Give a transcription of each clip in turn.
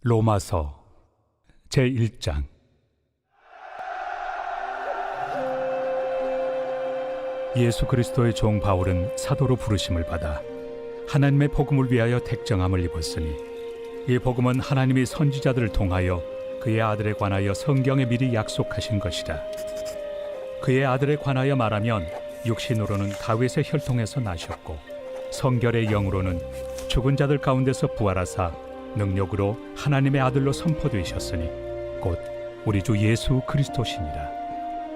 로마서 제1장. 예수 그리스도의 종 바울은 사도로 부르심을 받아 하나님의 복음을 위하여 택정함을 입었으니, 이 복음은 하나님이 선지자들을 통하여 그의 아들에 관하여 성경에 미리 약속하신 것이라. 그의 아들에 관하여 말하면 육신으로는 다윗의 혈통에서 나셨고, 성결의 영으로는 죽은 자들 가운데서 부활하사 능력으로 하나님의 아들로 선포되셨으니 곧 우리 주 예수 그리스도시니라.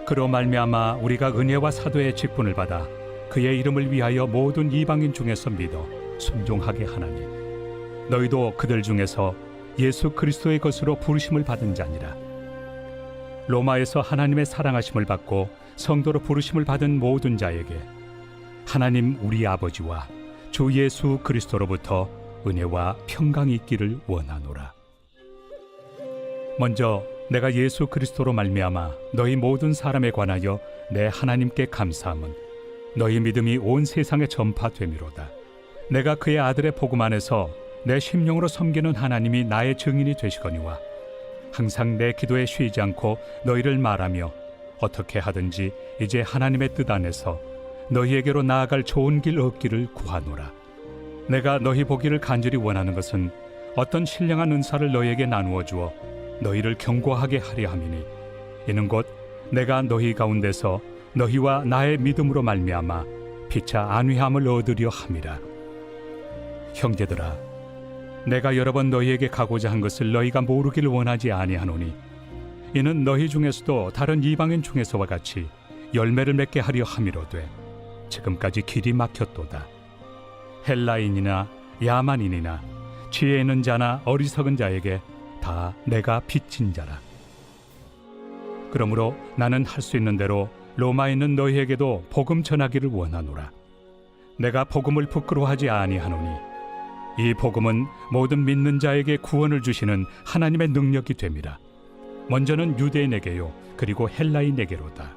그로 말미암아 우리가 은혜와 사도의 직분을 받아 그의 이름을 위하여 모든 이방인 중에서 믿어 순종하게 하나니, 너희도 그들 중에서 예수 그리스도의 것으로 부르심을 받은 자니라. 로마에서 하나님의 사랑하심을 받고 성도로 부르심을 받은 모든 자에게 하나님 우리 아버지와 주 예수 그리스도로부터 은혜와 평강이 있기를 원하노라. 먼저 내가 예수 그리스도로 말미암아 너희 모든 사람에 관하여 내 하나님께 감사함은 너희 믿음이 온 세상에 전파되미로다. 내가 그의 아들의 복음 안에서 내 심령으로 섬기는 하나님이 나의 증인이 되시거니와, 항상 내 기도에 쉬지 않고 너희를 말하며 어떻게 하든지 이제 하나님의 뜻 안에서 너희에게로 나아갈 좋은 길 얻기를 구하노라. 내가 너희 보기를 간절히 원하는 것은 어떤 신령한 은사를 너희에게 나누어 주어 너희를 견고하게 하려 함이니, 이는 곧 내가 너희 가운데서 너희와 나의 믿음으로 말미암아 피차 안위함을 얻으려 함이라. 형제들아, 내가 여러 번 너희에게 가고자 한 것을 너희가 모르기를 원하지 아니하노니, 이는 너희 중에서도 다른 이방인 중에서와 같이 열매를 맺게 하려 함이로되 지금까지 길이 막혔도다. 헬라인이나 야만인이나 지혜 있는 자나 어리석은 자에게 다 내가 빚진 자라. 그러므로 나는 할 수 있는 대로 로마에 있는 너희에게도 복음 전하기를 원하노라. 내가 복음을 부끄러워하지 아니하노니, 이 복음은 모든 믿는 자에게 구원을 주시는 하나님의 능력이 됨이라. 먼저는 유대인에게요, 그리고 헬라인에게로다.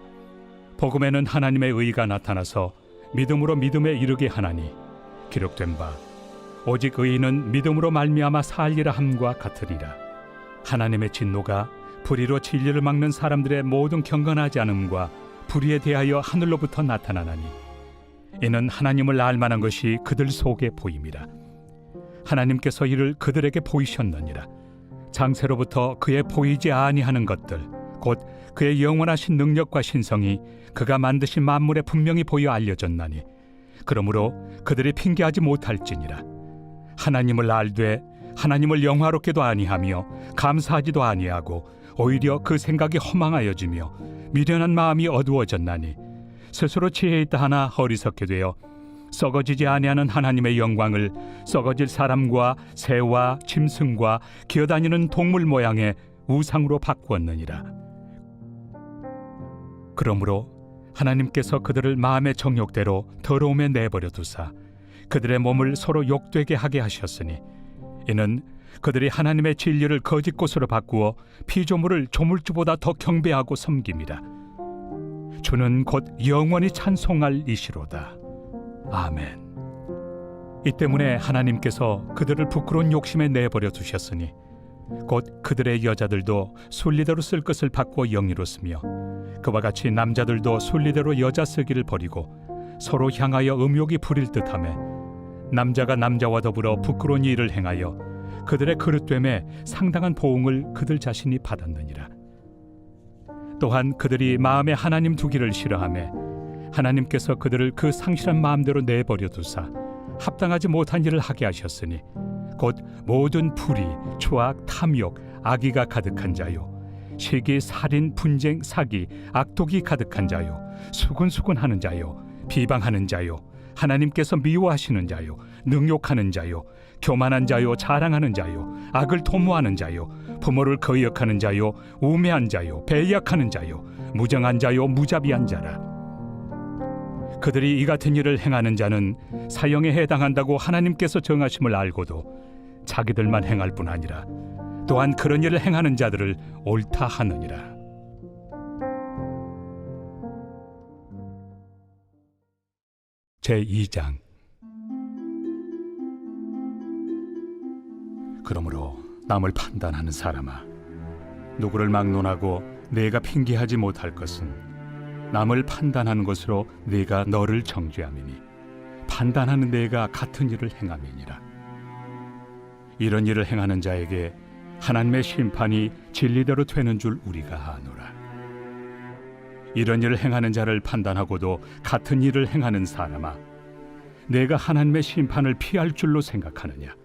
복음에는 하나님의 의가 나타나서 믿음으로 믿음에 이르게 하나니, 기록된 바 오직 의인은 믿음으로 말미암아 살리라 함과 같으리라. 하나님의 진노가 불의로 진리를 막는 사람들의 모든 경건하지 않음과 불의에 대하여 하늘로부터 나타나나니, 이는 하나님을 알만한 것이 그들 속에 보임이라. 하나님께서 이를 그들에게 보이셨느니라. 장세로부터 그의 보이지 아니하는 것들, 곧 그의 영원하신 능력과 신성이 그가 만드신 만물에 분명히 보여 알려졌나니, 그러므로 그들이 핑계하지 못할지니라. 하나님을 알되 하나님을 영화롭게도 아니하며 감사하지도 아니하고 오히려 그 생각이 허망하여지며 미련한 마음이 어두워졌나니, 스스로 지혜 있다 하나 어리석게 되어 썩어지지 아니하는 하나님의 영광을 썩어질 사람과 새와 짐승과 기어다니는 동물 모양의 우상으로 바꾸었느니라. 그러므로 하나님께서 그들을 마음의 정욕대로 더러움에 내버려 두사 그들의 몸을 서로 욕되게 하게 하셨으니, 이는 그들이 하나님의 진리를 거짓 것으로 바꾸어 피조물을 조물주보다 더 경배하고 섬김이라. 주는 곧 영원히 찬송할 이시로다. 아멘. 이 때문에 하나님께서 그들을 부끄러운 욕심에 내버려 두셨으니, 곧 그들의 여자들도 순리대로 쓸 것을 바꾸어 영리로 쓰며, 그와 같이 남자들도 순리대로 여자 쓰기를 버리고 서로 향하여 음욕이 부릴 듯하며, 남자가 남자와 더불어 부끄러운 일을 행하여 그들의 그릇됨에 상당한 보응을 그들 자신이 받았느니라. 또한 그들이 마음에 하나님 두기를 싫어하며 하나님께서 그들을 그 상실한 마음대로 내버려 두사 합당하지 못한 일을 하게 하셨으니, 곧 모든 불의, 추악, 탐욕, 악의가 가득한 자요, 시기, 살인, 분쟁, 사기, 악독이 가득한 자요, 수군수군하는 자요, 비방하는 자요, 하나님께서 미워하시는 자요, 능욕하는 자요, 교만한 자요, 자랑하는 자요, 악을 도모하는 자요, 부모를 거역하는 자요, 우매한 자요, 배약하는 자요, 무정한 자요, 무자비한 자라. 그들이 이 같은 일을 행하는 자는 사형에 해당한다고 하나님께서 정하심을 알고도 자기들만 행할 뿐 아니라 또한 그런 일을 행하는 자들을 옳다 하느니라. 제2장. 그러므로 남을 판단하는 사람아, 누구를 막론하고 내가 핑계하지 못할 것은 남을 판단하는 것으로 네가 너를 정죄함이니 판단하는 내가 같은 일을 행함이니라. 이런 일을 행하는 자에게 하나님의 심판이 진리대로 되는 줄 우리가 아노라. 이런 일을 행하는 자를 판단하고도 같은 일을 행하는 사람아, 내가 하나님의 심판을 피할 줄로 생각하느냐?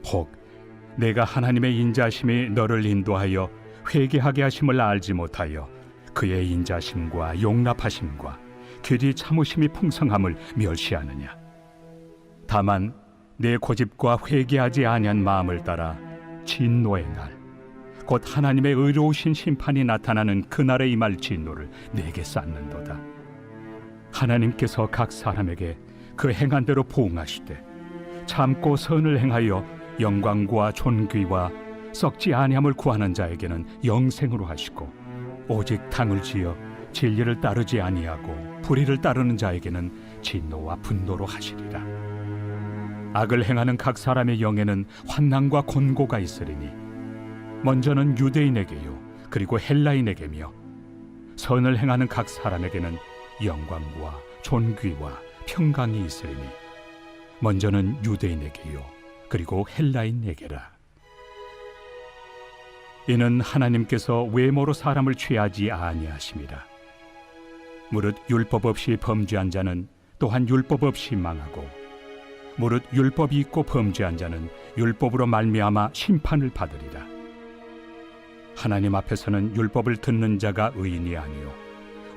혹 내가 하나님의 인자심이 너를 인도하여 회개하게 하심을 알지 못하여 그의 인자심과 용납하심과 길이 참으심이 풍성함을 멸시하느냐? 다만 내 고집과 회개하지 아니한 마음을 따라 진노의 날, 곧 하나님의 의로우신 심판이 나타나는 그날에 임할 진노를 내게 쌓는도다. 하나님께서 각 사람에게 그 행한 대로 보응하시되 참고 선을 행하여 영광과 존귀와 썩지 아니함을 구하는 자에게는 영생으로 하시고, 오직 당을 지어 진리를 따르지 아니하고 불의를 따르는 자에게는 진노와 분노로 하시리라. 악을 행하는 각 사람의 영에는 환난과 곤고가 있으리니 먼저는 유대인에게요 그리고 헬라인에게며, 선을 행하는 각 사람에게는 영광과 존귀와 평강이 있으리니 먼저는 유대인에게요 그리고 헬라인에게라. 이는 하나님께서 외모로 사람을 취하지 아니하심이라. 무릇 율법 없이 범죄한 자는 또한 율법 없이 망하고, 무릇 율법이 있고 범죄한 자는 율법으로 말미암아 심판을 받으리라. 하나님 앞에서는 율법을 듣는 자가 의인이 아니요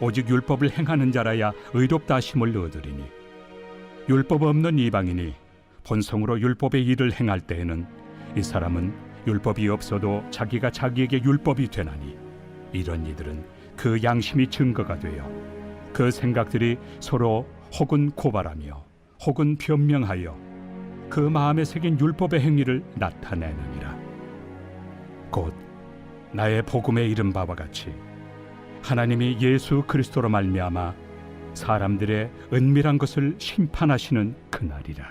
오직 율법을 행하는 자라야 의롭다 하심을 얻으리니, 율법 없는 이방인이 본성으로 율법의 일을 행할 때에는 이 사람은 율법이 없어도 자기가 자기에게 율법이 되나니, 이런 이들은 그 양심이 증거가 되어 그 생각들이 서로 혹은 고발하며 혹은 변명하여 그 마음에 새긴 율법의 행위를 나타내느니라. 곧 나의 복음에 이른 바와 같이 하나님이 예수 그리스도로 말미암아 사람들의 은밀한 것을 심판하시는 그날이라.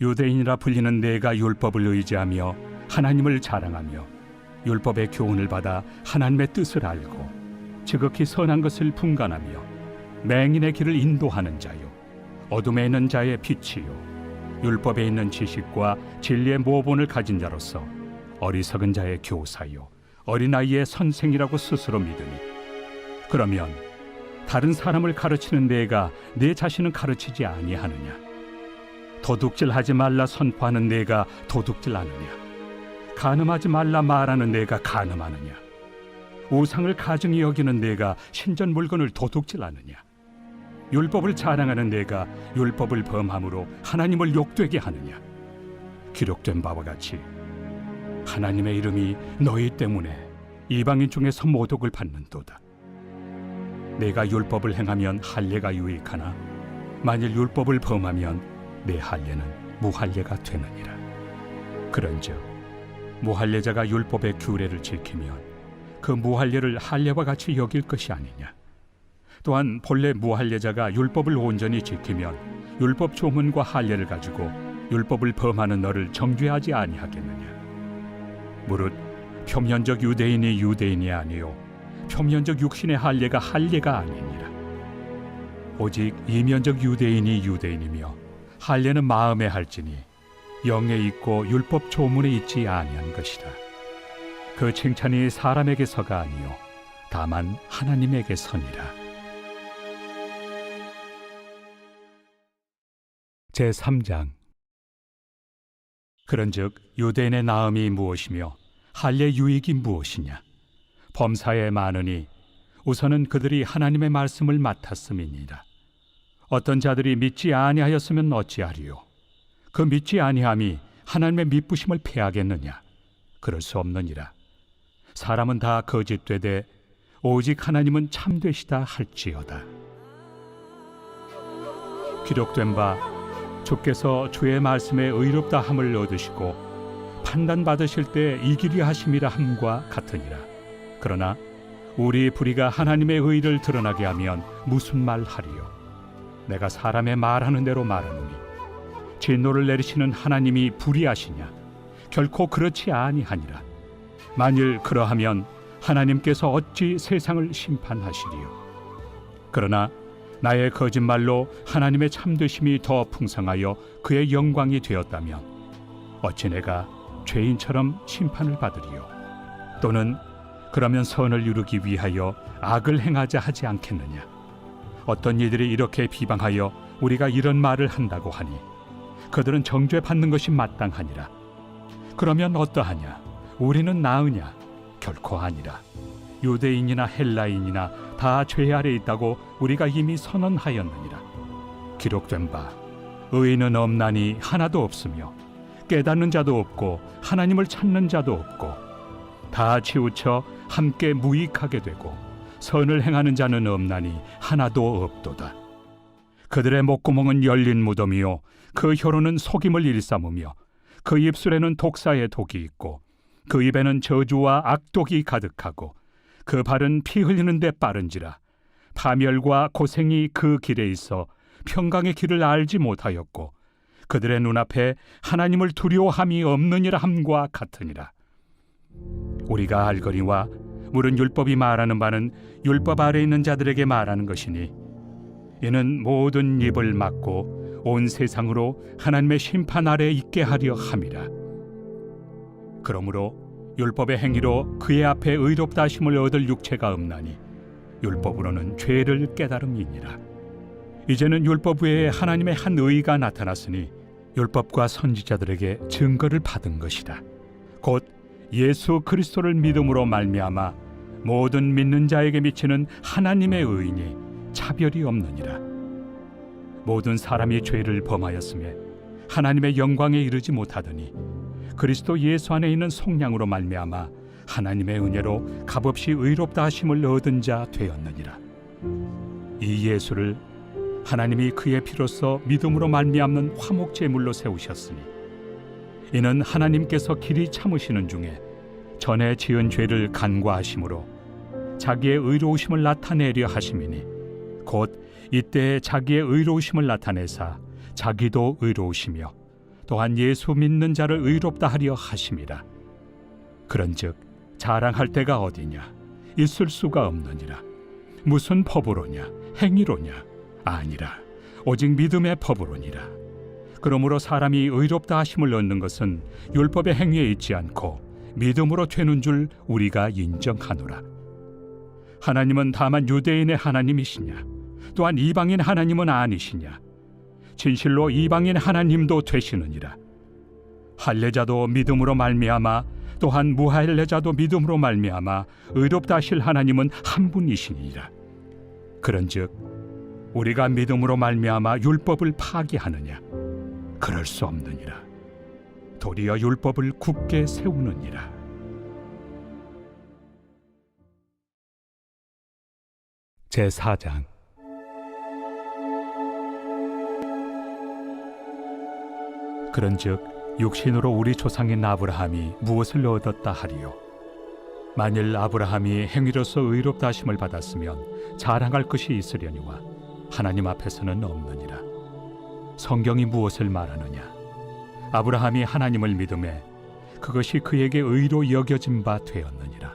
유대인이라 불리는 내가 율법을 의지하며 하나님을 자랑하며 율법의 교훈을 받아 하나님의 뜻을 알고 지극히 선한 것을 분간하며 맹인의 길을 인도하는 자요 어둠에 있는 자의 빛이요 율법에 있는 지식과 진리의 모본을 가진 자로서 어리석은 자의 교사요 어린아이의 선생이라고 스스로 믿으니, 그러면 다른 사람을 가르치는 내가 내 자신은 가르치지 아니하느냐? 도둑질하지 말라 선포하는 내가 도둑질하느냐? 간음하지 말라 말하는 내가 간음하느냐? 우상을 가증히 여기는 내가 신전 물건을 도둑질하느냐? 율법을 자랑하는 내가 율법을 범함으로 하나님을 욕되게 하느냐? 기록된 바와 같이 하나님의 이름이 너희 때문에 이방인 중에서 모독을 받는도다. 내가 율법을 행하면 할례가 유익하나 만일 율법을 범하면 내 할례는 무할례가 되느니라. 그런즉 무할례자가 율법의 규례를 지키면 그 무할례를 할례와 같이 여길 것이 아니냐? 또한 본래 무할례자가 율법을 온전히 지키면 율법 조문과 할례를 가지고 율법을 범하는 너를 정죄하지 아니하겠느냐? 무릇 표면적 유대인이 유대인이 아니요 표면적 육신의 할례가 할례가 아니니라. 오직 이면적 유대인이 유대인이며 할례는 마음에 할지니 영에 있고 율법 조문에 있지 아니한 것이라. 그 칭찬이 사람에게서가 아니요 다만 하나님에게서니라. 제3장. 그런즉 유대인의 나음이 무엇이며 할례 유익이 무엇이냐? 범사에 많으니 우선은 그들이 하나님의 말씀을 맡았음이니라. 어떤 자들이 믿지 아니하였으면 어찌하리요? 그 믿지 아니함이 하나님의 미쁘심을 패하겠느냐? 그럴 수 없느니라. 사람은 다 거짓되되 오직 하나님은 참되시다 할지어다. 기록된 바 주께서 주의 말씀에 의롭다 함을 얻으시고 판단받으실 때 이기리 하심이라 함과 같으니라. 그러나 우리 불의가 하나님의 의를 드러나게 하면 무슨 말 하리요? 내가 사람의 말하는 대로 말하노니 진노를 내리시는 하나님이 불의하시냐? 결코 그렇지 아니하니라. 만일 그러하면 하나님께서 어찌 세상을 심판하시리요? 그러나 나의 거짓말로 하나님의 참되심이 더 풍성하여 그의 영광이 되었다면 어찌 내가 죄인처럼 심판을 받으리요? 또는 그러면 선을 이루기 위하여 악을 행하자 하지 않겠느냐? 어떤 이들이 이렇게 비방하여 우리가 이런 말을 한다고 하니 그들은 정죄받는 것이 마땅하니라. 그러면 어떠하냐? 우리는 나으냐? 결코 아니라. 유대인이나 헬라인이나 다 죄 아래 있다고 우리가 이미 선언하였느니라. 기록된 바 의인은 없나니 하나도 없으며 깨닫는 자도 없고 하나님을 찾는 자도 없고 다 치우쳐 함께 무익하게 되고 선을 행하는 자는 없나니 하나도 없도다. 그들의 목구멍은 열린 무덤이요 그 혀로는 속임을 일삼으며 그 입술에는 독사의 독이 있고 그 입에는 저주와 악독이 가득하고 그 발은 피 흘리는 데 빠른지라. 파멸과 고생이 그 길에 있어 평강의 길을 알지 못하였고 그들의 눈앞에 하나님을 두려워함이 없느니라 함과 같으니라. 우리가 알거니와 물은 율법이 말하는 바는 율법 아래 있는 자들에게 말하는 것이니 이는 모든 입을 막고 온 세상으로 하나님의 심판 아래 있게 하려 함이라. 그러므로 율법의 행위로 그의 앞에 의롭다 하심을 얻을 육체가 없나니 율법으로는 죄를 깨달음이니라. 이제는 율법 외에 하나님의 한 의가 나타났으니 율법과 선지자들에게 증거를 받은 것이라. 곧 예수 그리스도를 믿음으로 말미암아 모든 믿는 자에게 미치는 하나님의 의인이 차별이 없느니라. 모든 사람이 죄를 범하였으며 하나님의 영광에 이르지 못하더니 그리스도 예수 안에 있는 속량으로 말미암아 하나님의 은혜로 값없이 의롭다 하심을 얻은 자 되었느니라. 이 예수를 하나님이 그의 피로써 믿음으로 말미암는 화목제물로 세우셨으니 이는 하나님께서 길이 참으시는 중에 전에 지은 죄를 간과하심으로 자기의 의로우심을 나타내려 하심이니 곧 이때에 자기의 의로우심을 나타내사 자기도 의로우시며 또한 예수 믿는 자를 의롭다 하려 하심이라. 그런즉 자랑할 데가 어디냐? 있을 수가 없느니라. 무슨 법으로냐? 행위로냐? 아니라 오직 믿음의 법으로니라. 그러므로 사람이 의롭다 하심을 얻는 것은 율법의 행위에 있지 않고 믿음으로 되는 줄 우리가 인정하노라. 하나님은 다만 유대인의 하나님이시냐? 또한 이방인 하나님은 아니시냐? 진실로 이방인 하나님도 되시느니라. 할례자도 믿음으로 말미암아 또한 무할례자도 믿음으로 말미암아 의롭다 하실 하나님은 한 분이시니라. 그런즉 우리가 믿음으로 말미암아 율법을 파기하느냐? 그럴 수 없느니라. 도리어 율법을 굳게 세우느니라. 제4장. 그런즉 육신으로 우리 조상인 아브라함이 무엇을 얻었다 하리요? 만일 아브라함이 행위로서 의롭다 하심을 받았으면 자랑할 것이 있으려니와 하나님 앞에서는 없느니라. 성경이 무엇을 말하느냐? 아브라함이 하나님을 믿음에 그것이 그에게 의로 여겨진 바 되었느니라.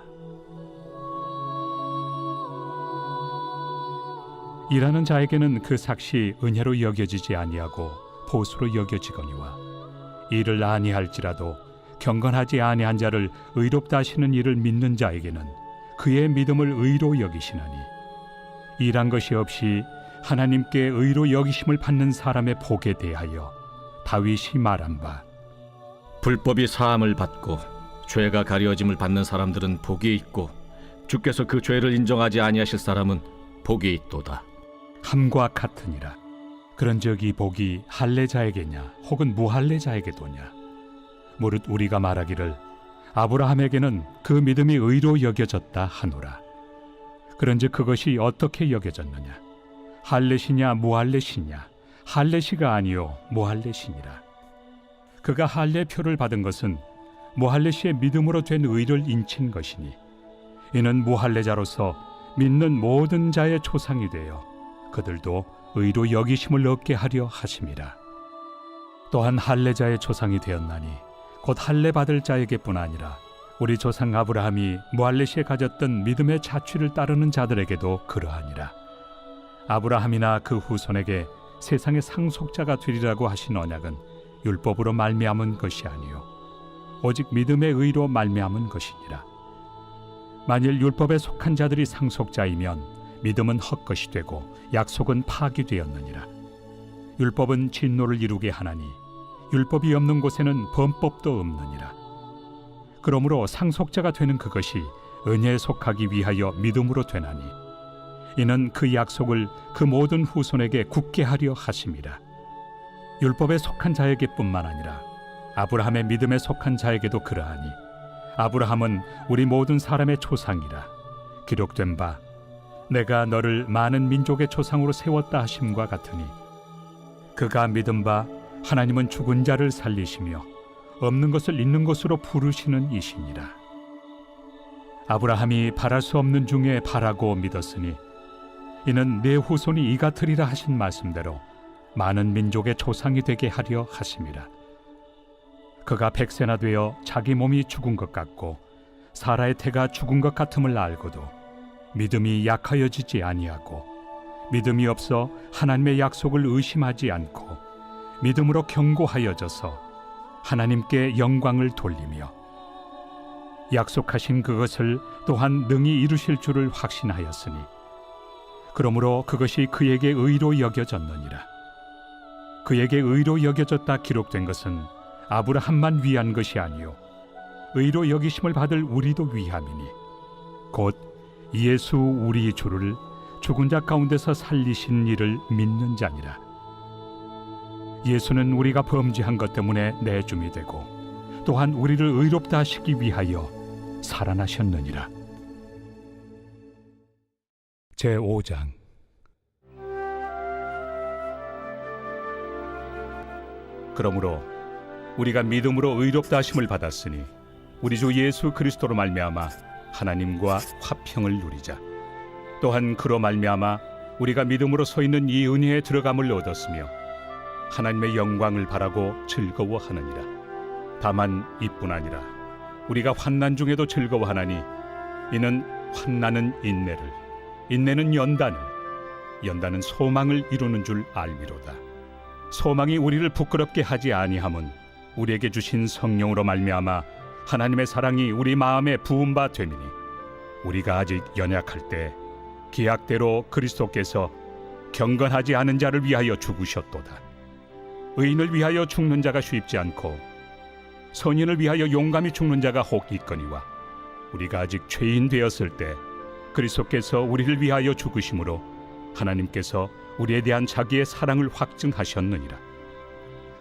일하는 자에게는 그 삭시 은혜로 여겨지지 아니하고 보수로 여겨지거니와 일을 아니할지라도 경건하지 아니한 자를 의롭다 하시는 이를 믿는 자에게는 그의 믿음을 의로 여기시나니 일한 것이 없이 하나님께 의로 여기심을 받는 사람의 복에 대하여 다윗이 말한 바 불법이 사함을 받고 죄가 가려짐을 받는 사람들은 복이 있고 주께서 그 죄를 인정하지 아니하실 사람은 복이 있도다 함과 같으니라. 그런즉 이 복이 할례자에게냐 혹은 무할례자에게도냐? 무릇 우리가 말하기를 아브라함에게는 그 믿음이 의로 여겨졌다 하노라. 그런즉 그것이 어떻게 여겨졌느냐? 할례시냐 무할례시냐? 할례시가 아니요 무할례시니라. 그가 할례표를 받은 것은 무할례시의 믿음으로 된 의를 인친 것이니 이는 무할례자로서 믿는 모든 자의 초상이 되어 그들도 의로 여기심을 얻게 하려 하심이라. 또한 할례자의 초상이 되었나니 곧 할례 받을 자에게뿐 아니라 우리 조상 아브라함이 무할레시에 가졌던 믿음의 자취를 따르는 자들에게도 그러하니라. 아브라함이나 그 후손에게 세상의 상속자가 되리라고 하신 언약은 율법으로 말미암은 것이 아니요 오직 믿음의 의로 말미암은 것이니라. 만일 율법에 속한 자들이 상속자이면 믿음은 헛것이 되고 약속은 파기되었느니라. 율법은 진노를 이루게 하나니 율법이 없는 곳에는 범법도 없느니라. 그러므로 상속자가 되는 그것이 은혜에 속하기 위하여 믿음으로 되나니 이는 그 약속을 그 모든 후손에게 굳게 하려 하심이라. 율법에 속한 자에게뿐만 아니라 아브라함의 믿음에 속한 자에게도 그러하니 아브라함은 우리 모든 사람의 조상이라. 기록된 바 내가 너를 많은 민족의 조상으로 세웠다 하심과 같으니 그가 믿은 바 하나님은 죽은 자를 살리시며 없는 것을 있는 것으로 부르시는 이시니라. 아브라함이 바랄 수 없는 중에 바라고 믿었으니 이는 내 후손이 이 같으리라 하신 말씀대로 많은 민족의 조상이 되게 하려 하심이라. 그가 100세나 되어 자기 몸이 죽은 것 같고 사라의 태가 죽은 것 같음을 알고도 믿음이 약하여지지 아니하고 믿음이 없어 하나님의 약속을 의심하지 않고 믿음으로 견고하여져서 하나님께 영광을 돌리며 약속하신 그것을 또한 능히 이루실 줄을 확신하였으니 그러므로 그것이 그에게 의로 여겨졌느니라. 그에게 의로 여겨졌다 기록된 것은 아브라함만 위한 것이 아니요 의로 여기심을 받을 우리도 위함이니 곧 예수 우리 주를 죽은 자 가운데서 살리신 이를 믿는 자니라. 예수는 우리가 범죄한 것 때문에 내줌이 되고 또한 우리를 의롭다 하시기 위하여 살아나셨느니라. 제5장. 그러므로 우리가 믿음으로 의롭다 하심을 받았으니 우리 주 예수 그리스도로 말미암아 하나님과 화평을 누리자. 또한 그로 말미암아 우리가 믿음으로 서 있는 이 은혜에 들어감을 얻었으며 하나님의 영광을 바라고 즐거워하느니라. 다만 이뿐 아니라 우리가 환난 중에도 즐거워하나니 이는 환난은 인내를, 인내는 연단을, 연단은 소망을 이루는 줄 알미로다. 소망이 우리를 부끄럽게 하지 아니함은 우리에게 주신 성령으로 말미암아 하나님의 사랑이 우리 마음에 부은 바 됨이니 우리가 아직 연약할 때 기약대로 그리스도께서 경건하지 않은 자를 위하여 죽으셨도다. 의인을 위하여 죽는 자가 쉽지 않고 선인을 위하여 용감히 죽는 자가 혹 있거니와 우리가 아직 죄인 되었을 때 그리스도께서 우리를 위하여 죽으심으로 하나님께서 우리에 대한 자기의 사랑을 확증하셨느니라.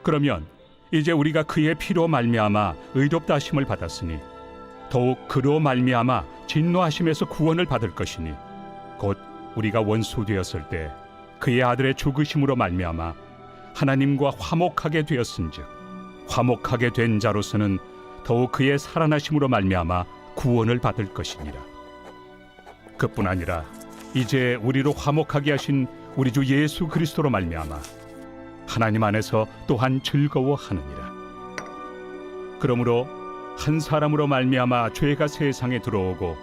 그러면 이제 우리가 그의 피로 말미암아 의롭다 하심을 받았으니 더욱 그로 말미암아 진노하심에서 구원을 받을 것이니 곧 우리가 원수 되었을 때 그의 아들의 죽으심으로 말미암아 하나님과 화목하게 되었은즉 화목하게 된 자로서는 더욱 그의 살아나심으로 말미암아 구원을 받을 것이니라. 그뿐 아니라 이제 우리로 화목하게 하신 우리 주 예수 그리스도로 말미암아 하나님 안에서 또한 즐거워하느니라. 그러므로 한 사람으로 말미암아 죄가 세상에 들어오고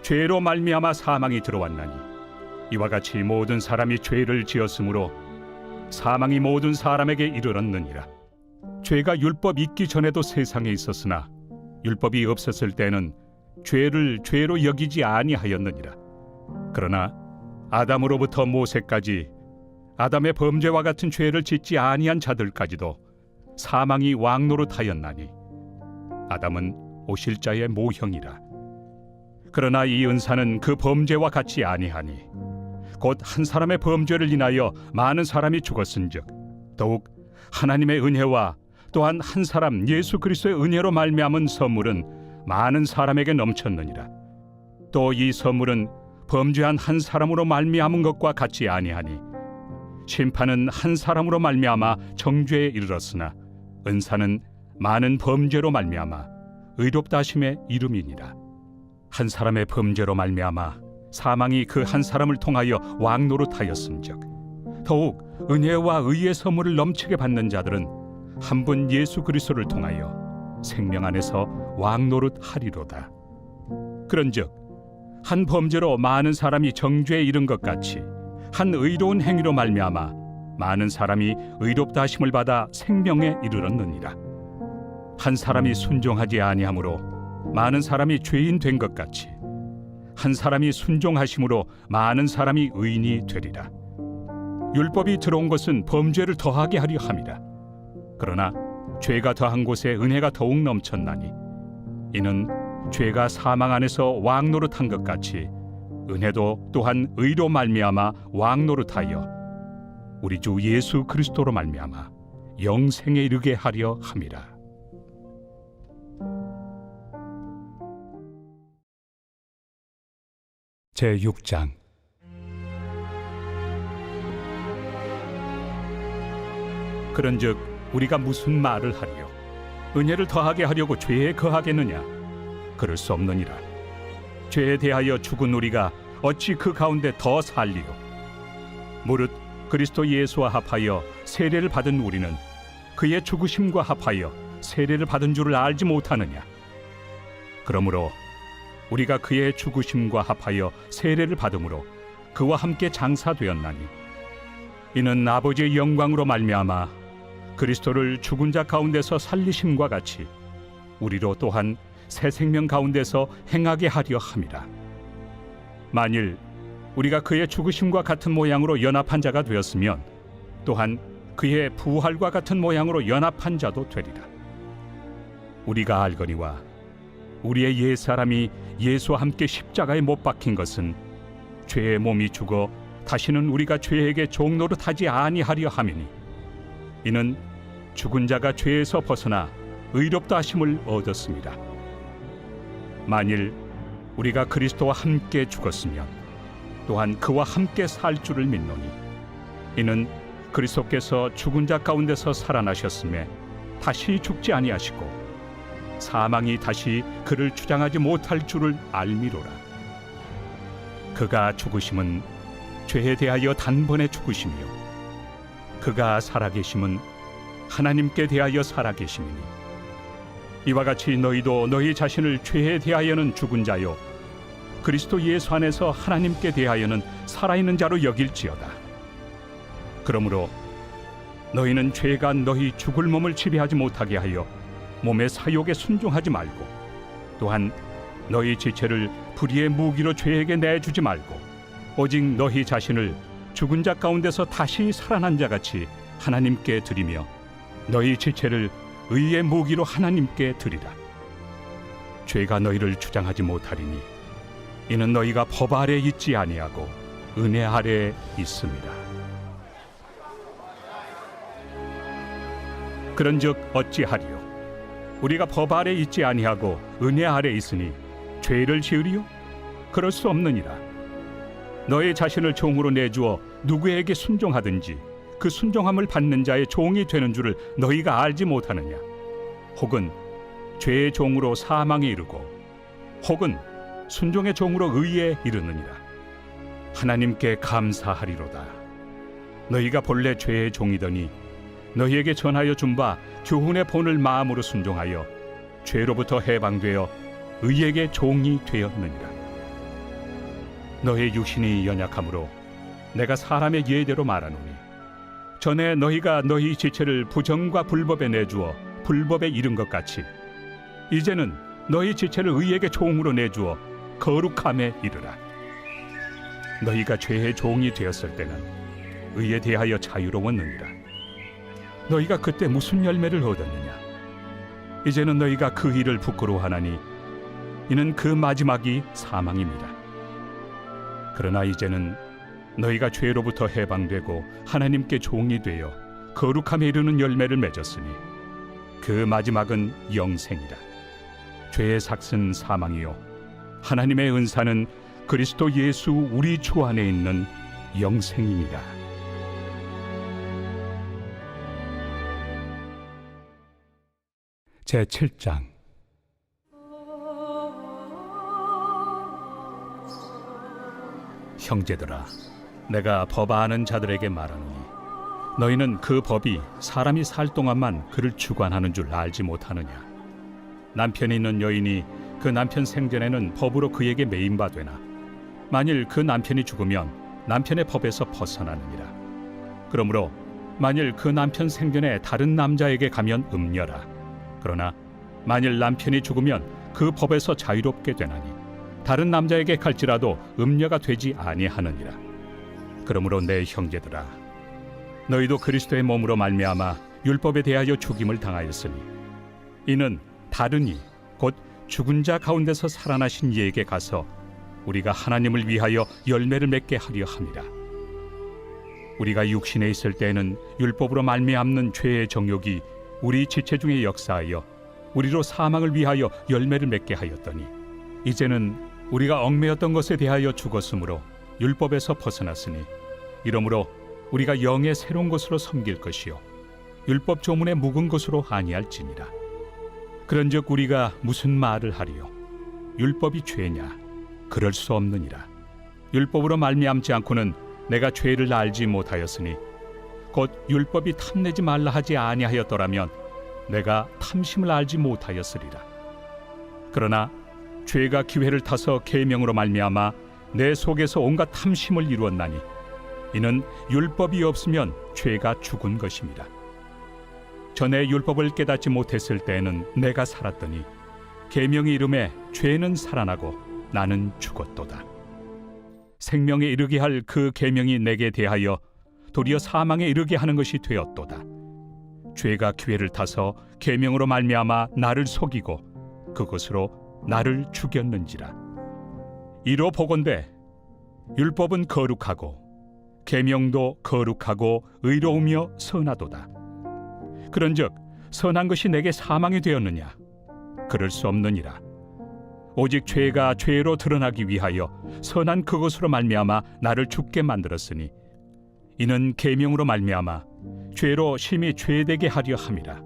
죄로 말미암아 사망이 들어왔나니 이와 같이 모든 사람이 죄를 지었으므로 사망이 모든 사람에게 이르렀느니라. 죄가 율법 있기 전에도 세상에 있었으나 율법이 없었을 때는 죄를 죄로 여기지 아니하였느니라. 그러나 아담으로부터 모세까지 아담의 범죄와 같은 죄를 짓지 아니한 자들까지도 사망이 왕노릇하였나니 아담은 오실 자의 모형이라. 그러나 이 은사는 그 범죄와 같지 아니하니 곧 한 사람의 범죄를 인하여 많은 사람이 죽었은즉 더욱 하나님의 은혜와 또한 한 사람 예수 그리스도의 은혜로 말미암은 선물은 많은 사람에게 넘쳤느니라. 또 이 선물은 범죄한 한 사람으로 말미암은 것과 같지 아니하니 심판은 한 사람으로 말미암아 정죄에 이르렀으나 은사는 많은 범죄로 말미암아 의롭다 하심의 이름이니라. 한 사람의 범죄로 말미암아 사망이 그 한 사람을 통하여 왕노릇하였음즉 더욱 은혜와 의의 선물을 넘치게 받는 자들은 한 분 예수 그리스도를 통하여 생명 안에서 왕노릇 하리로다. 그런즉 한 범죄로 많은 사람이 정죄에 이른 것 같이 한 의로운 행위로 말미암아 많은 사람이 의롭다 하심을 받아 생명에 이르렀느니라. 한 사람이 순종하지 아니하므로 많은 사람이 죄인 된 것 같이 한 사람이 순종하심으로 많은 사람이 의인이 되리라. 율법이 들어온 것은 범죄를 더하게 하려 함이라. 그러나 죄가 더한 곳에 은혜가 더욱 넘쳤나니 이는 죄가 사망 안에서 왕노릇한 것 같이 은혜도 또한 의로 말미암아 왕노릇하여 우리 주 예수 그리스도로 말미암아 영생에 이르게 하려 함이라. 제6장. 그런즉 우리가 무슨 말을 하리요? 은혜를 더하게 하려고 죄에 거하겠느냐? 그럴 수 없느니라. 죄에 대하여 죽은 우리가 어찌 그 가운데 더 살리요? 무릇 그리스도 예수와 합하여 세례를 받은 우리는 그의 죽으심과 합하여 세례를 받은 줄을 알지 못하느냐? 그러므로 우리가 그의 죽으심과 합하여 세례를 받음으로 그와 함께 장사되었나니 이는 아버지의 영광으로 말미암아 그리스도를 죽은 자 가운데서 살리심과 같이 우리로 또한 새 생명 가운데서 행하게 하려 함이라. 만일 우리가 그의 죽으심과 같은 모양으로 연합한 자가 되었으면 또한 그의 부활과 같은 모양으로 연합한 자도 되리라. 우리가 알거니와 우리의 옛사람이 예수와 함께 십자가에 못 박힌 것은 죄의 몸이 죽어 다시는 우리가 죄에게 종노릇하지 아니하려 함이니 이는 죽은 자가 죄에서 벗어나 의롭다 하심을 얻었습니다. 만일 우리가 그리스도와 함께 죽었으면 또한 그와 함께 살 줄을 믿노니 이는 그리스도께서 죽은 자 가운데서 살아나셨음에 다시 죽지 아니하시고 사망이 다시 그를 주장하지 못할 줄을 알미로라. 그가 죽으심은 죄에 대하여 단번에 죽으시며 그가 살아계심은 하나님께 대하여 살아계심이니 이와 같이 너희도 너희 자신을 죄에 대하여는 죽은 자요 그리스도 예수 안에서 하나님께 대하여는 살아있는 자로 여길지어다. 그러므로 너희는 죄가 너희 죽을 몸을 지배하지 못하게 하여 몸의 사욕에 순종하지 말고 또한 너희 지체를 불의의 무기로 죄에게 내주지 말고 오직 너희 자신을 죽은 자 가운데서 다시 살아난 자같이 하나님께 드리며 너희 지체를 의의 무기로 하나님께 드리라. 죄가 너희를 주장하지 못하리니 이는 너희가 법 아래 있지 아니하고 은혜 아래 있습니다. 그런즉 어찌하리요? 우리가 법 아래 있지 아니하고 은혜 아래 있으니 죄를 지으리요? 그럴 수 없느니라. 너희 자신을 종으로 내주어 누구에게 순종하든지 그 순종함을 받는 자의 종이 되는 줄을 너희가 알지 못하느냐? 혹은 죄의 종으로 사망에 이르고 혹은 순종의 종으로 의에 이르느니라. 하나님께 감사하리로다. 너희가 본래 죄의 종이더니 너희에게 전하여 준 바 교훈의 본을 마음으로 순종하여 죄로부터 해방되어 의에게 종이 되었느니라. 너희 육신이 연약하므로 내가 사람의 예대로 말하노니 전에 너희가 너희 지체를 부정과 불법에 내주어 불법에 이른 것 같이 이제는 너희 지체를 의에게 종으로 내주어 거룩함에 이르라. 너희가 죄의 종이 되었을 때는 의에 대하여 자유로웠느니라. 너희가 그때 무슨 열매를 얻었느냐? 이제는 너희가 그 일을 부끄러워하나니 이는 그 마지막이 사망입니다. 그러나 이제는 너희가 죄로부터 해방되고 하나님께 종이 되어 거룩함에 이르는 열매를 맺었으니 그 마지막은 영생이라. 죄의 삭은 사망이요 하나님의 은사는 그리스도 예수 우리 주 안에 있는 영생입니다. 제7장. 형제들아, 내가 법 아는 자들에게 말하노니 너희는 그 법이 사람이 살 동안만 그를 주관하는 줄 알지 못하느냐? 남편이 있는 여인이 그 남편 생전에는 법으로 그에게 매인 바 되나 만일 그 남편이 죽으면 남편의 법에서 벗어나느니라. 그러므로 만일 그 남편 생전에 다른 남자에게 가면 음녀라. 그러나 만일 남편이 죽으면 그 법에서 자유롭게 되나니 다른 남자에게 갈지라도 음녀가 되지 아니하느니라. 그러므로 내 형제들아, 너희도 그리스도의 몸으로 말미암아 율법에 대하여 죽임을 당하였으니 이는 다른 이 곧 죽은 자 가운데서 살아나신 이에게 가서 우리가 하나님을 위하여 열매를 맺게 하려 함이라. 우리가 육신에 있을 때에는 율법으로 말미암는 죄의 정욕이 우리 지체 중에 역사하여 우리로 사망을 위하여 열매를 맺게 하였더니 이제는 우리가 얽매였던 것에 대하여 죽었으므로 율법에서 벗어났으니 이러므로 우리가 영의 새로운 것으로 섬길 것이요 율법 조문의 묵은 것으로 아니할지니라. 그런즉 우리가 무슨 말을 하리요? 율법이 죄냐? 그럴 수 없느니라. 율법으로 말미암지 않고는 내가 죄를 알지 못하였으니 곧 율법이 탐내지 말라 하지 아니하였더라면 내가 탐심을 알지 못하였으리라. 그러나 죄가 기회를 타서 계명으로 말미암아 내 속에서 온갖 탐심을 이루었나니 이는 율법이 없으면 죄가 죽은 것입니다. 전에 율법을 깨닫지 못했을 때에는 내가 살았더니 계명이 이름에 죄는 살아나고 나는 죽었도다. 생명에 이르게 할 그 계명이 내게 대하여 도리어 사망에 이르게 하는 것이 되었도다. 죄가 기회를 타서 계명으로 말미암아 나를 속이고 그것으로 나를 죽였는지라. 이로 보건대 율법은 거룩하고 계명도 거룩하고 의로우며 선하도다. 그런즉 선한 것이 내게 사망이 되었느냐? 그럴 수 없느니라. 오직 죄가 죄로 드러나기 위하여 선한 그것으로 말미암아 나를 죽게 만들었으니 이는 계명으로 말미암아 죄로 심히 죄되게 하려 함이라.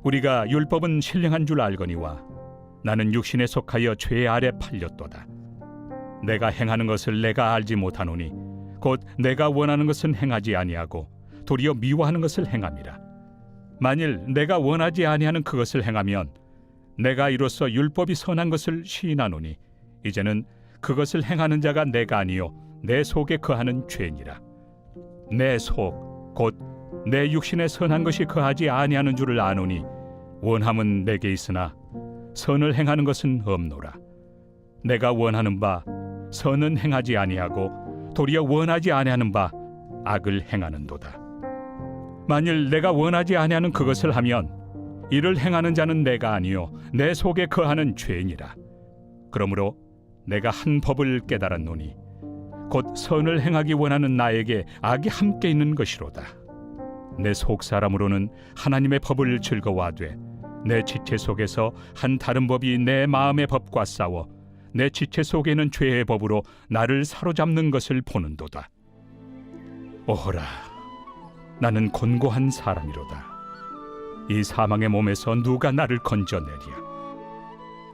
우리가 율법은 신령한 줄 알거니와 나는 육신에 속하여 죄 아래 팔렸도다. 내가 행하는 것을 내가 알지 못하노니 곧 내가 원하는 것은 행하지 아니하고 도리어 미워하는 것을 행함이라. 만일 내가 원하지 아니하는 그것을 행하면 내가 이로써 율법이 선한 것을 시인하노니 이제는 그것을 행하는 자가 내가 아니요 내 속에 거하는 죄니라. 내 속 곧 내 육신에 선한 것이 거하지 아니하는 줄을 아노니 원함은 내게 있으나 선을 행하는 것은 없노라. 내가 원하는 바 선은 행하지 아니하고 도리어 원하지 아니하는 바 악을 행하는도다. 만일 내가 원하지 아니하는 그것을 하면 이를 행하는 자는 내가 아니요 내 속에 거하는 죄니라. 그러므로 내가 한 법을 깨달았노니 곧 선을 행하기 원하는 나에게 악이 함께 있는 것이로다. 내 속 사람으로는 하나님의 법을 즐거워하되 내 지체 속에서 한 다른 법이 내 마음의 법과 싸워 내 지체 속에는 죄의 법으로 나를 사로잡는 것을 보는도다. 오호라, 나는 곤고한 사람이로다. 이 사망의 몸에서 누가 나를 건져내랴?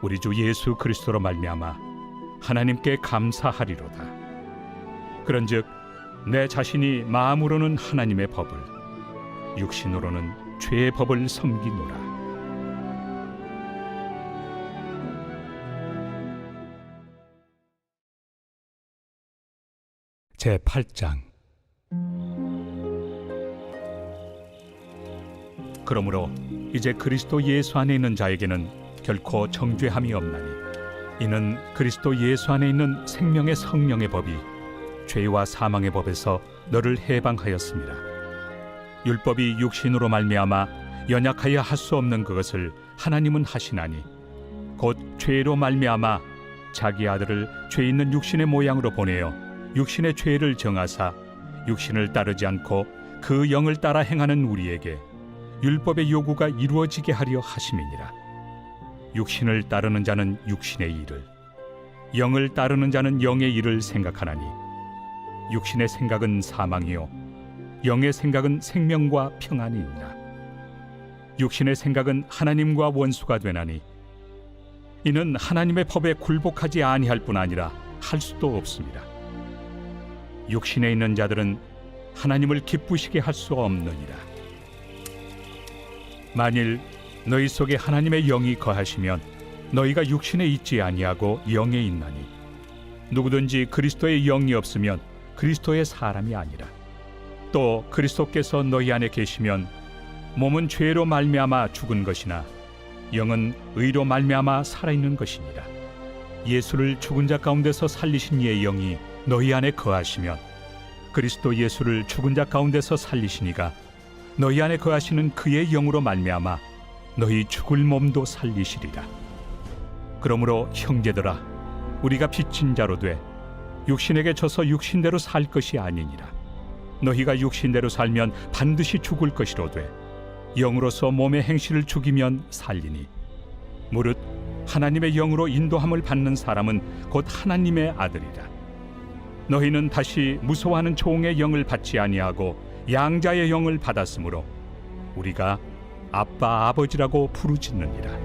우리 주 예수 그리스도로 말미암아 하나님께 감사하리로다. 그런즉 내 자신이 마음으로는 하나님의 법을, 육신으로는 죄의 법을 섬기노라. 제8장. 그러므로 이제 그리스도 예수 안에 있는 자에게는 결코 정죄함이 없나니 이는 그리스도 예수 안에 있는 생명의 성령의 법이 죄와 사망의 법에서 너를 해방하였습니다. 율법이 육신으로 말미암아 연약하여 할 수 없는 그것을 하나님은 하시나니 곧 죄로 말미암아 자기 아들을 죄 있는 육신의 모양으로 보내어 육신의 죄를 정하사 육신을 따르지 않고 그 영을 따라 행하는 우리에게 율법의 요구가 이루어지게 하려 하심이니라. 육신을 따르는 자는 육신의 일을, 영을 따르는 자는 영의 일을 생각하나니 육신의 생각은 사망이요 영의 생각은 생명과 평안이 있나. 육신의 생각은 하나님과 원수가 되나니 이는 하나님의 법에 굴복하지 아니할 뿐 아니라 할 수도 없습니다. 육신에 있는 자들은 하나님을 기쁘시게 할 수 없느니라. 만일 너희 속에 하나님의 영이 거하시면 너희가 육신에 있지 아니하고 영에 있나니 누구든지 그리스도의 영이 없으면 그리스도의 사람이 아니라. 또 그리스도께서 너희 안에 계시면 몸은 죄로 말미암아 죽은 것이나 영은 의로 말미암아 살아있는 것이니라. 예수를 죽은 자 가운데서 살리신 이의 영이 너희 안에 거하시면 그리스도 예수를 죽은 자 가운데서 살리시니가 너희 안에 거하시는 그의 영으로 말미암아 너희 죽을 몸도 살리시리라. 그러므로 형제들아, 우리가 빚진 자로 돼 육신에게 져서 육신대로 살 것이 아니니라. 너희가 육신대로 살면 반드시 죽을 것이로되 영으로서 몸의 행실을 죽이면 살리니 무릇 하나님의 영으로 인도함을 받는 사람은 곧 하나님의 아들이라. 너희는 다시 무서워하는 종의 영을 받지 아니하고 양자의 영을 받았으므로 우리가 아빠 아버지라고 부르짖느니라.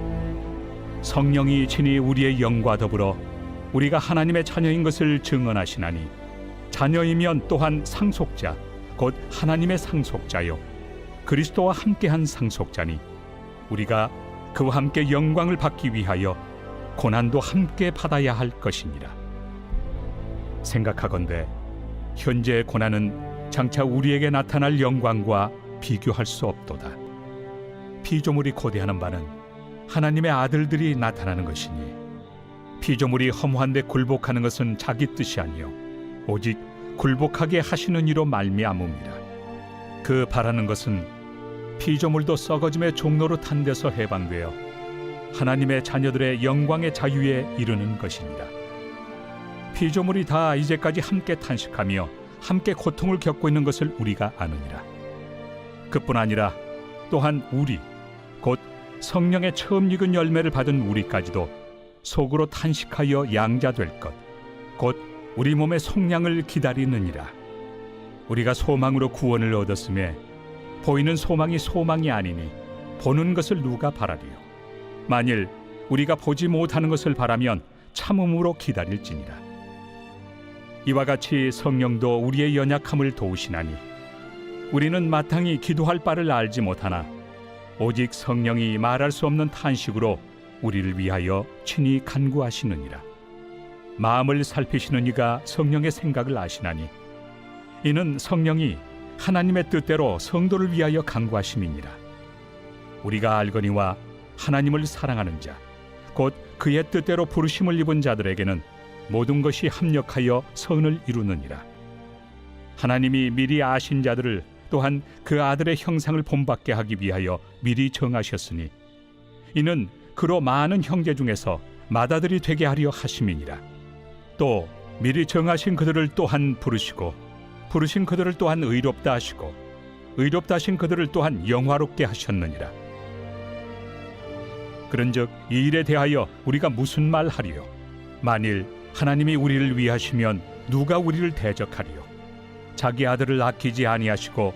성령이 친히 우리의 영과 더불어 우리가 하나님의 자녀인 것을 증언하시나니 자녀이면 또한 상속자 곧 하나님의 상속자요 그리스도와 함께한 상속자니 우리가 그와 함께 영광을 받기 위하여 고난도 함께 받아야 할 것이니라. 생각하건대 현재의 고난은 장차 우리에게 나타날 영광과 비교할 수 없도다. 피조물이 고대하는 바는 하나님의 아들들이 나타나는 것이니 피조물이 허무한데 굴복하는 것은 자기 뜻이 아니요 오직 굴복하게 하시는 이로 말미암음이라. 그 바라는 것은 피조물도 썩어짐의 종로로 탄 데서 해방되어 하나님의 자녀들의 영광의 자유에 이르는 것이니라. 피조물이 다 이제까지 함께 탄식하며 함께 고통을 겪고 있는 것을 우리가 아느니라. 그뿐 아니라 또한 우리 곧 성령의 처음 익은 열매를 받은 우리까지도 속으로 탄식하여 양자될 것 곧 우리 몸의 속량을 기다리느니라. 우리가 소망으로 구원을 얻었음에 보이는 소망이 소망이 아니니 보는 것을 누가 바라리요. 만일 우리가 보지 못하는 것을 바라면 참음으로 기다릴지니라. 이와 같이 성령도 우리의 연약함을 도우시나니 우리는 마땅히 기도할 바를 알지 못하나 오직 성령이 말할 수 없는 탄식으로 우리를 위하여 친히 간구하시느니라. 마음을 살피시는 이가 성령의 생각을 아시나니 이는 성령이 하나님의 뜻대로 성도를 위하여 간구하심이니라. 우리가 알거니와 하나님을 사랑하는 자 곧 그의 뜻대로 부르심을 입은 자들에게는 모든 것이 합력하여 선을 이루느니라. 하나님이 미리 아신 자들을 또한 그 아들의 형상을 본받게 하기 위하여 미리 정하셨으니 이는 그로 많은 형제 중에서 맏아들이 되게 하려 하심이니라. 또 미리 정하신 그들을 또한 부르시고 부르신 그들을 또한 의롭다 하시고 의롭다 하신 그들을 또한 영화롭게 하셨느니라. 그런즉 이 일에 대하여 우리가 무슨 말 하리요? 만일 하나님이 우리를 위하시면 누가 우리를 대적하리요? 자기 아들을 아끼지 아니하시고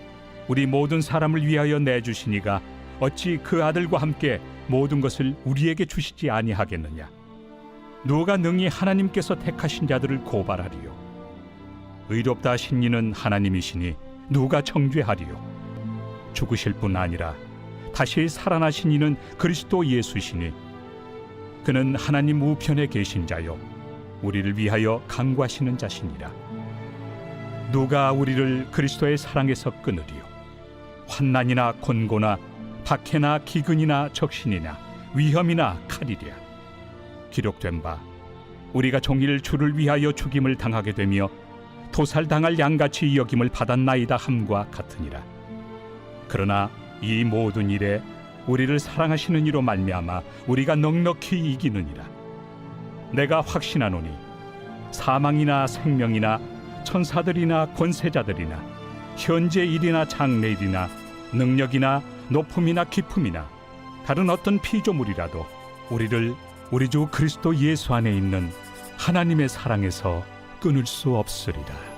우리 모든 사람을 위하여 내주시니가 어찌 그 아들과 함께 모든 것을 우리에게 주시지 아니하겠느냐? 누가 능히 하나님께서 택하신 자들을 고발하리요? 의롭다 하신 이는 하나님이시니 누가 정죄하리요? 죽으실 뿐 아니라 다시 살아나신 이는 그리스도 예수시니 그는 하나님 우편에 계신 자요 우리를 위하여 간구하시는 자시니라. 누가 우리를 그리스도의 사랑에서 끊으리요? 환난이나 곤고나 박해나 기근이나 적신이나 위험이나 칼이랴. 기록된 바 우리가 종일 주를 위하여 죽임을 당하게 되며 도살당할 양같이 여김을 받았나이다 함과 같으니라. 그러나 이 모든 일에 우리를 사랑하시는 이로 말미암아 우리가 넉넉히 이기느니라. 내가 확신하노니 사망이나 생명이나 천사들이나 권세자들이나 현재 일이나 장래 일이나 능력이나 높음이나 깊음이나 다른 어떤 피조물이라도 우리를 우리 주 그리스도 예수 안에 있는 하나님의 사랑에서 끊을 수 없으리라.